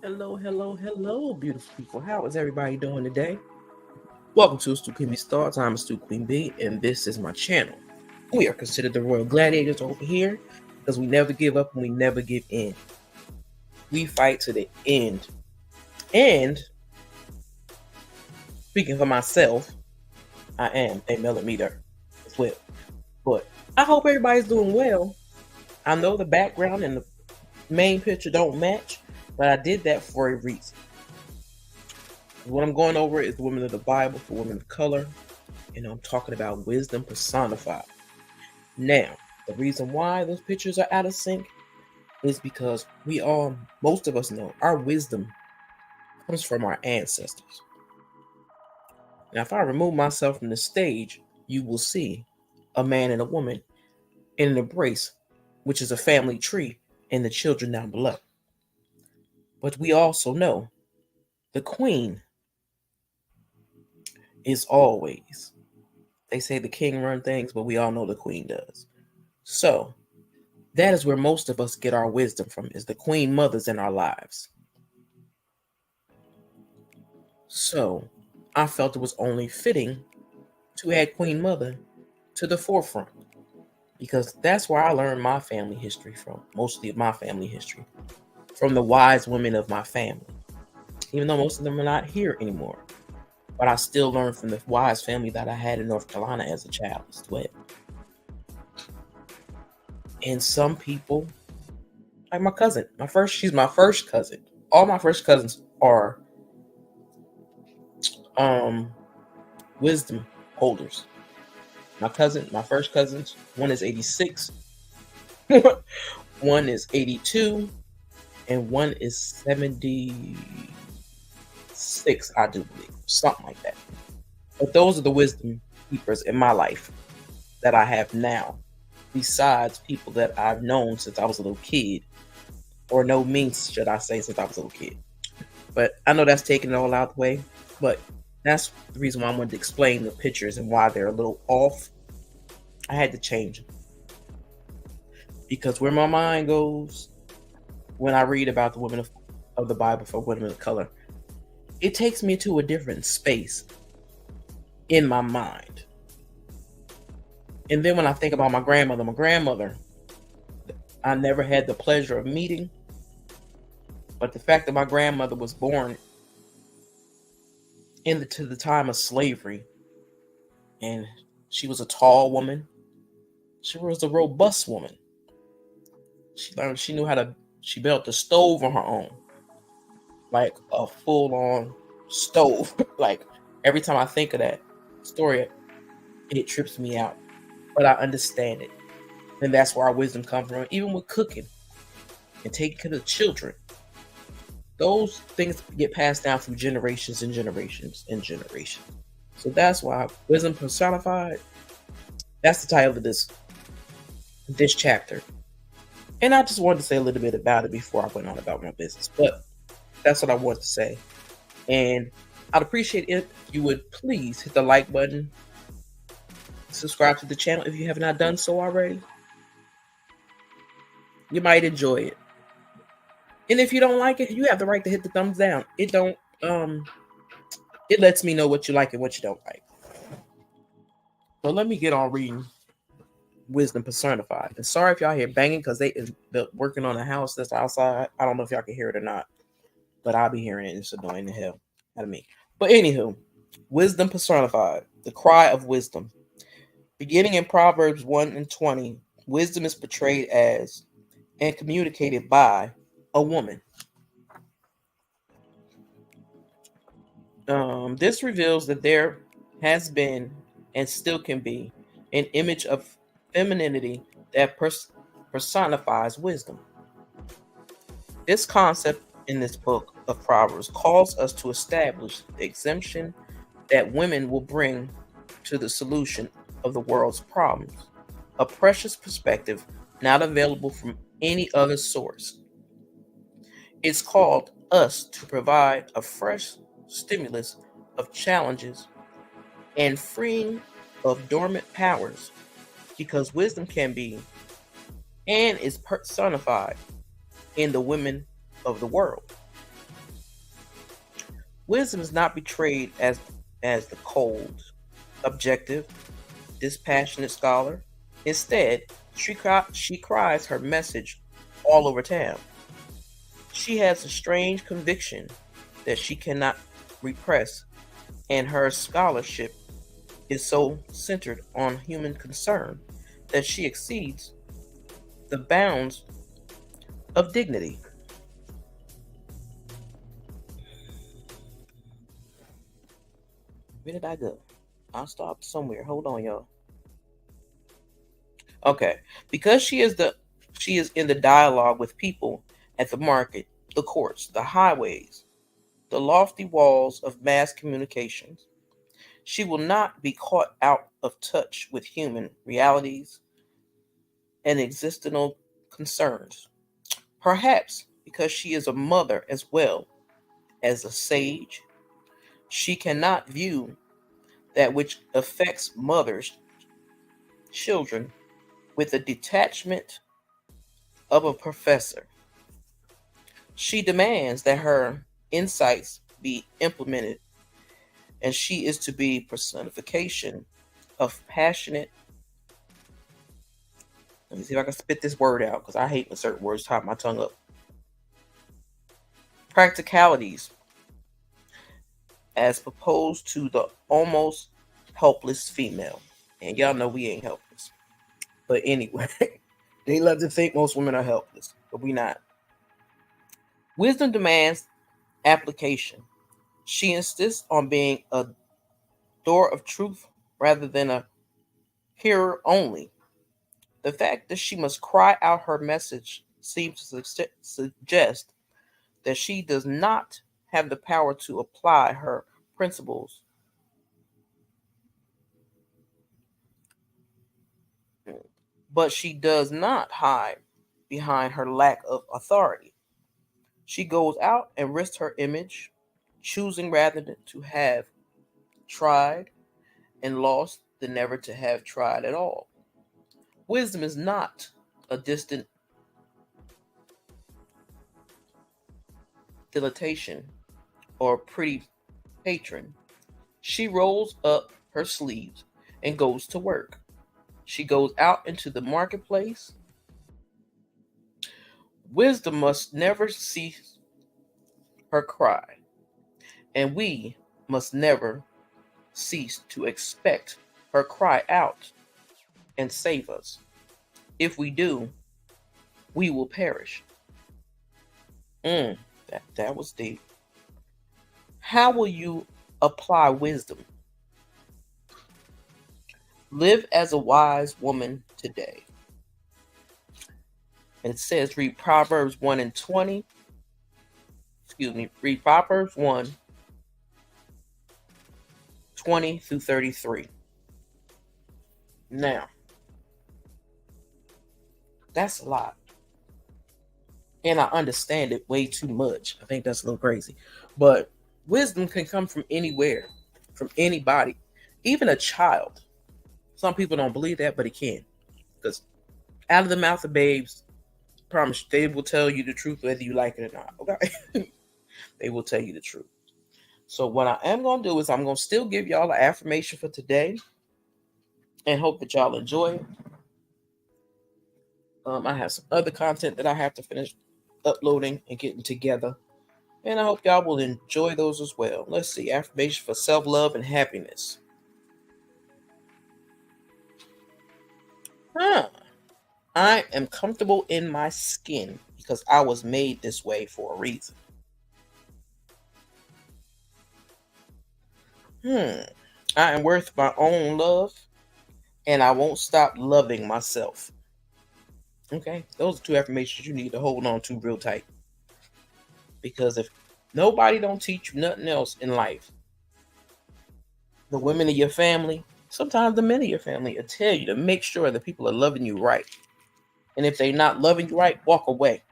Hello, hello, hello, beautiful people. How is everybody doing today? Welcome to Stu Queen B's Thoughts. I'm Stu Queen B, and this is my channel. We are considered the Royal Gladiators over here because we never give up and we never give in. We fight to the end. And speaking for myself, I am a millimeter as well. But I hope everybody's doing well. I know the background and the main picture don't match, but I did that for a reason. What I'm going over is the women of the Bible for women of color, and I'm talking about wisdom personified. Now, the reason why those pictures are out of sync is because most of us know our wisdom comes from our ancestors. Now, if I remove myself from the stage, you will see a man and a woman in an embrace, which is a family tree, and the children down below. But we also know the queen is always, they say the king runs things, but we all know the queen does. So that is where most of us get our wisdom from, is the queen mothers in our lives. So I felt it was only fitting to add Queen Mother to the forefront, because that's where I learned my family history from, mostly of my family history, from the wise women of my family. Even though most of them are not here anymore, but I still learned from the wise family that I had in North Carolina as a child as well. And some people, like my cousin, she's my first cousin. All my first cousins are wisdom holders. My first cousins, one is 86, one is 82, and one is 76, I do believe, something like that. But those are the wisdom keepers in my life that I have now, besides people that I've known since I was a little kid, or know me, should I say, since I was a little kid. But I know that's taking it all out the way. But that's the reason why I wanted to explain the pictures and why they're a little off. I had to change them because where my mind goes when I read about the women of the Bible for women of color, it takes me to a different space in my mind. And then when I think about my grandmother, I never had the pleasure of meeting. But the fact that my grandmother was born into the time of slavery, and she was a tall woman, she was a robust woman. She knew how to, she built the stove on her own, like a full on stove. Like every time I think of that story, it trips me out. But I understand it. And that's where our wisdom comes from. Even with cooking and taking care of the children, those things get passed down from generations and generations and generations. So that's why wisdom personified. That's the title of this chapter. And I just wanted to say a little bit about it before I went on about my business. But that's what I wanted to say. And I'd appreciate it if you would please hit the like button, subscribe to the channel if you have not done so already. You might enjoy it. And if you don't like it, you have the right to hit the thumbs down. It lets me know what you like and what you don't like. So let me get on reading Wisdom Personified. And sorry if y'all hear banging because they're working on a house that's outside. I don't know if y'all can hear it or not, but I'll be hearing it. It's annoying the hell out of me. But anywho, Wisdom Personified, the cry of wisdom. Beginning in Proverbs 1:20, wisdom is portrayed as and communicated by a woman. This reveals that there has been and still can be an image of femininity that personifies wisdom. This concept in this book of Proverbs calls us to establish the exemption that women will bring to the solution of the world's problems, a precious perspective not available from any other source. It's called us to provide a fresh stimulus of challenges and freeing of dormant powers because wisdom can be and is personified in the women of the world. Wisdom is not betrayed as the cold, objective, dispassionate scholar. Instead, she cries her message all over town. She has a strange conviction that she cannot repress, and her scholarship is so centered on human concern that she exceeds the bounds of dignity. Where did I go? I stopped somewhere. Hold on, y'all. Okay. Because she is in the dialogue with people at the market, the courts, the highways, the lofty walls of mass communications. She will not be caught out of touch with human realities and existential concerns. Perhaps because she is a mother as well as a sage, she cannot view that which affects mothers, children, with the detachment of a professor. She demands that her insights be implemented, and she is to be personification of passionate. Let me see if I can spit this word out because I hate when certain words tie my tongue up. Practicalities as opposed to the almost helpless female. And y'all know we ain't helpless. But anyway, they love to think most women are helpless, but we not. Wisdom demands application. She insists on being a door of truth rather than a hearer only. The fact that she must cry out her message seems to suggest that she does not have the power to apply her principles, but she does not hide behind her lack of authority. She goes out and risks her image, choosing rather than to have tried and lost than never to have tried at all. Wisdom is not a distant dilatation or pretty patron. She rolls up her sleeves and goes to work. She goes out into the marketplace. Wisdom must never cease her cry, and we must never cease to expect her cry out and save us. If we do, we will perish. That was deep. How will you apply wisdom? Live as a wise woman today. And it says read Proverbs 1 and 20. Read Proverbs 1, 20 through 33. Now, that's a lot. And I understand it way too much. I think that's a little crazy. But wisdom can come from anywhere, from anybody, even a child. Some people don't believe that, but it can. Because out of the mouth of babes, promise you, they will tell you the truth whether you like it or not. Okay? They will tell you the truth. So what I am going to do is I'm going to still give y'all an affirmation for today and hope that y'all enjoy it. I have some other content that I have to finish uploading and getting together. And I hope y'all will enjoy those as well. Let's see. Affirmation for self-love and happiness. I am comfortable in my skin because I was made this way for a reason. I am worth my own love, and I won't stop loving myself. Okay, those are two affirmations you need to hold on to real tight. Because if nobody don't teach you nothing else in life, the women in your family, sometimes the men in your family, will tell you to make sure that people are loving you right. And if they're not loving you right, walk away.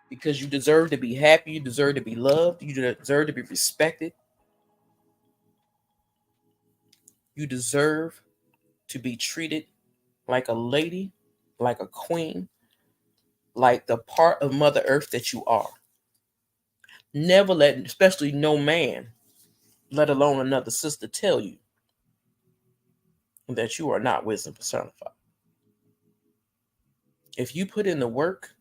Because you deserve to be happy, you deserve to be loved, you deserve to be respected. You deserve to be treated like a lady, like a queen, like the part of Mother Earth that you are. Never let, especially no man, let alone another sister, tell you that you are not wisdom personified. If you put in the work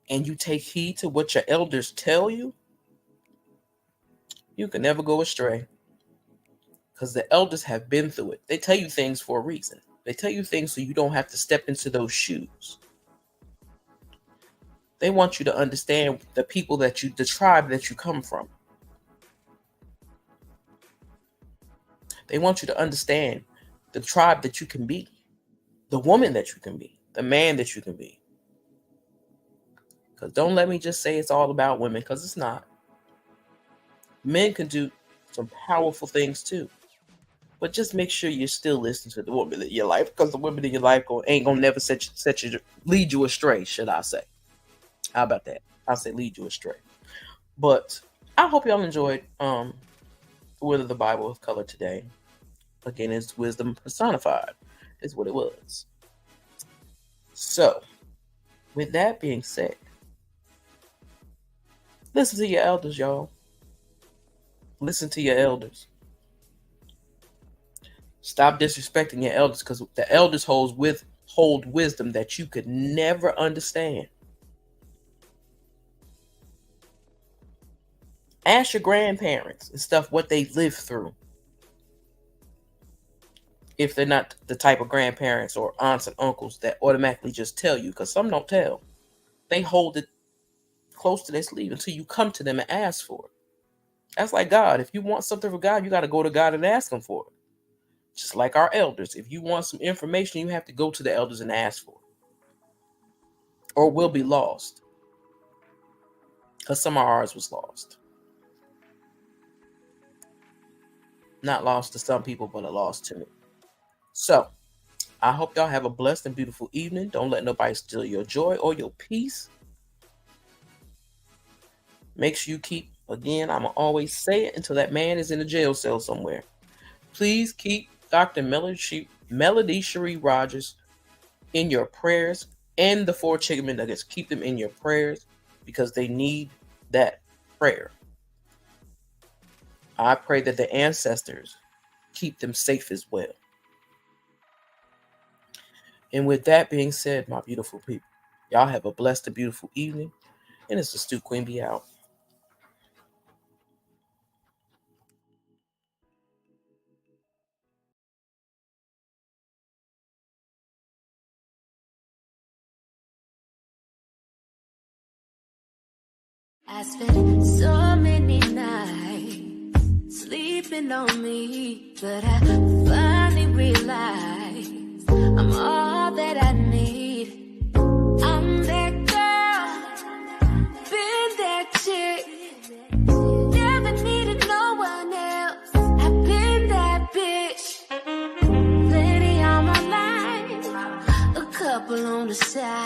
and you take heed to what your elders tell you, you can never go astray. Because the elders have been through it. They tell you things for a reason. They tell you things so you don't have to step into those shoes. They want you to understand the people the tribe that you come from. They want you to understand the tribe that you can be, the woman that you can be, the man that you can be. Because don't let me just say it's all about women, because it's not. Men can do some powerful things too. But just make sure you still listen to the woman in your life, because the women in your life ain't gonna never lead you astray, should I say. How about that? I'll say lead you astray. But I hope y'all enjoyed the Word of the Bible with color today. Again, it's wisdom personified, is what it was. So, with that being said, listen to your elders, y'all. Listen to your elders. Stop disrespecting your elders, because the elders hold wisdom that you could never understand. Ask your grandparents and stuff what they lived through. If they're not the type of grandparents or aunts and uncles that automatically just tell you, because some don't tell. They hold it close to their sleeve until you come to them and ask for it. That's like God. If you want something from God, you got to go to God and ask him for it. Just like our elders. If you want some information, you have to go to the elders and ask for it, or we'll be lost. Because some of ours was lost. Not lost to some people, but a lost to me. So, I hope y'all have a blessed and beautiful evening. Don't let nobody steal your joy or your peace. Make sure you keep, again, I'm going to always say it until that man is in a jail cell somewhere. Please keep Dr. Melody Cherie Rogers in your prayers, and the 4 chicken nuggets. Keep them in your prayers because they need that prayer. I pray that the ancestors keep them safe as well. And with that being said, my beautiful people, y'all have a blessed and beautiful evening. And it's the Stu Queen Bee out. I spent so many nights sleeping on me, but I finally realized I'm all that I need. I'm that girl, been that chick, never needed no one else. I've been that bitch, plenty on my mind, a couple on the side.